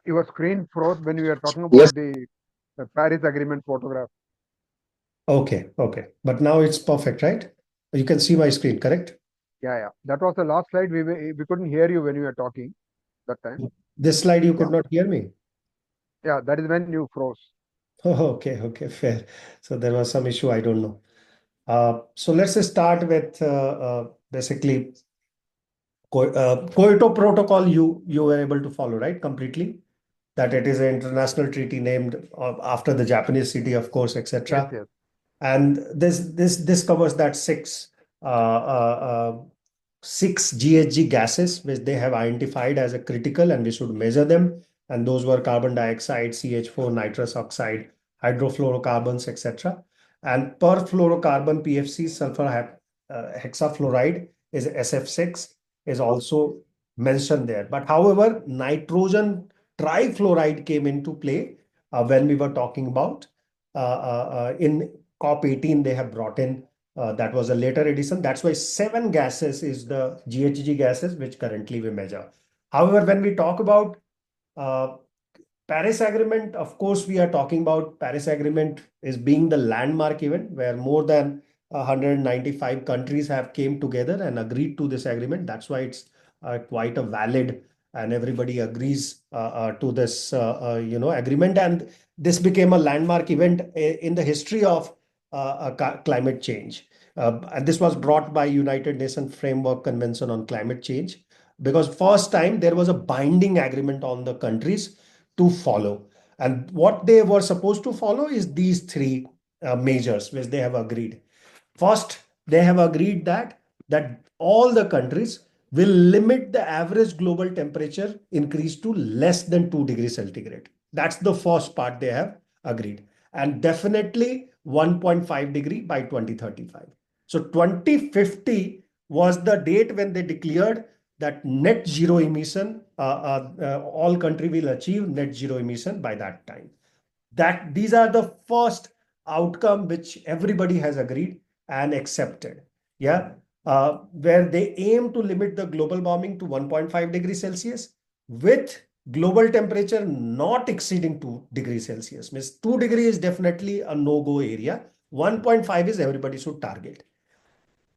Your screen froze when we were talking Yes. about the Paris Agreement photograph. Okay, okay. But now it's perfect, right? You can see my screen, correct? Yeah, yeah. That was the last slide. We couldn't hear you when you were talking that time. This slide you Yeah, could not hear me. yeah. That is when you froze. Oh, okay, okay, fair. So there was some issue, I don't know. So let's start with basically Kyoto Protocol you were able to follow, right? Completely. That it is an international treaty named after the Japanese city, of course, Yes, etc. yes. And this covers that uh, uh, uh, six GHG gases which they have identified as a critical and we should measure them. And those were carbon dioxide, CH4, nitrous oxide, hydrofluorocarbons, etc. And perfluorocarbon PFC, sulfur hexafluoride is SF6 is also mentioned there. But however, nitrogen trifluoride came into play when we were talking about in COP18, they have brought in that was a later edition. That's why seven gases is the GHG gases, which currently we measure. However, when we talk about uh, Paris Agreement, of course, we are talking about Paris Agreement is being the landmark event where more than 195 countries have came together and agreed to this agreement. That's why it's quite a valid and everybody agrees to this agreement. And this became a landmark event in the history of climate change. And this was brought by United Nations Framework Convention on Climate Change because first time there was a binding agreement on the countries to follow. And what they were supposed to follow is these three measures which they have agreed. First, they have agreed that all the countries will limit the average global temperature increase to less than 2 degrees centigrade. That's the first part they have agreed. And definitely 1.5 degree by 2035. So 2050 was the date when they declared that net zero emission, all country will achieve net zero emission by that time. That these are the first outcome which everybody has agreed and accepted. Yeah, where they aim to limit the global warming to 1.5 degrees Celsius with global temperature not exceeding 2 degrees Celsius. Means 2 degree is definitely a no-go area. 1.5 is everybody should target.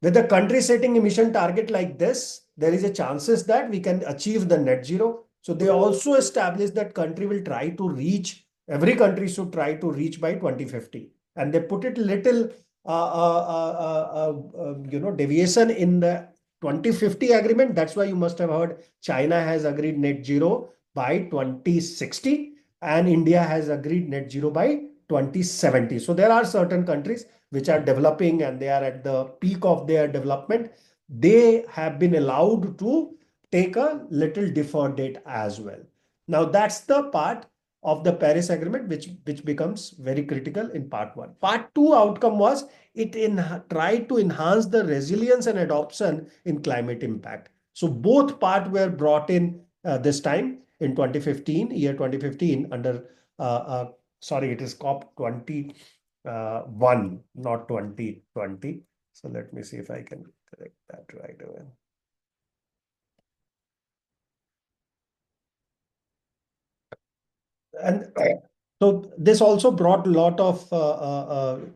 With a country setting emission target like this, there is a chances that we can achieve the net zero. So they also established that country will try to reach, every country should try to reach by 2050. And they put it little, deviation in the 2050 agreement. That's why you must have heard China has agreed net zero by 2060 and India has agreed net zero by 2070. So there are certain countries which are developing and they are at the peak of their development, they have been allowed to take a little deferred date as well. Now that's the part of the Paris Agreement which becomes very critical in part one. Part two outcome was it tried to enhance the resilience and adoption in climate impact. So both part were brought in this time in 2015, year 2015 under sorry, it is COP 20 one, not 2020. So let me see if I can correct that right away. And so this also brought a lot of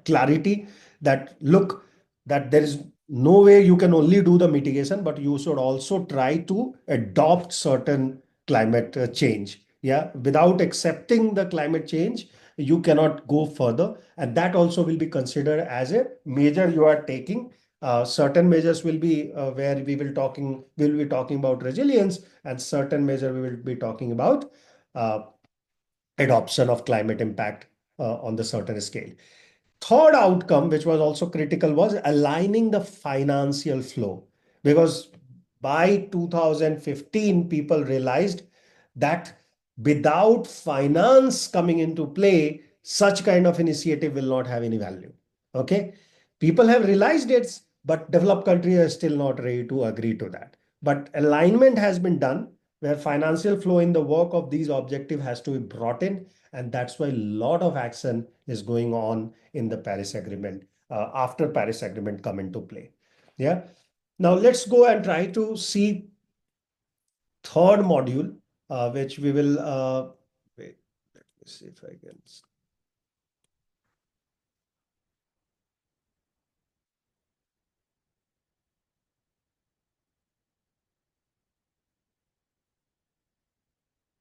clarity that look, that there is no way you can only do the mitigation, but you should also try to adopt certain climate change. Yeah, without accepting the climate change, you cannot go further. And that also will be considered as a measure you are taking. Certain measures will be where we'll be talking about resilience, and certain measure we will be talking about uh, adoption of climate impact on the certain scale. Third outcome, which was also critical, was aligning the financial flow. Because by 2015, people realized that without finance coming into play, such kind of initiative will not have any value. Okay. People have realized it, but developed countries are still not ready to agree to that. But alignment has been done where financial flow in the work of these objectives has to be brought in. And that's why a lot of action is going on in the Paris Agreement after Paris Agreement come into play. Yeah. Now let's go and try to see third module, which we will wait. Let me see if I can.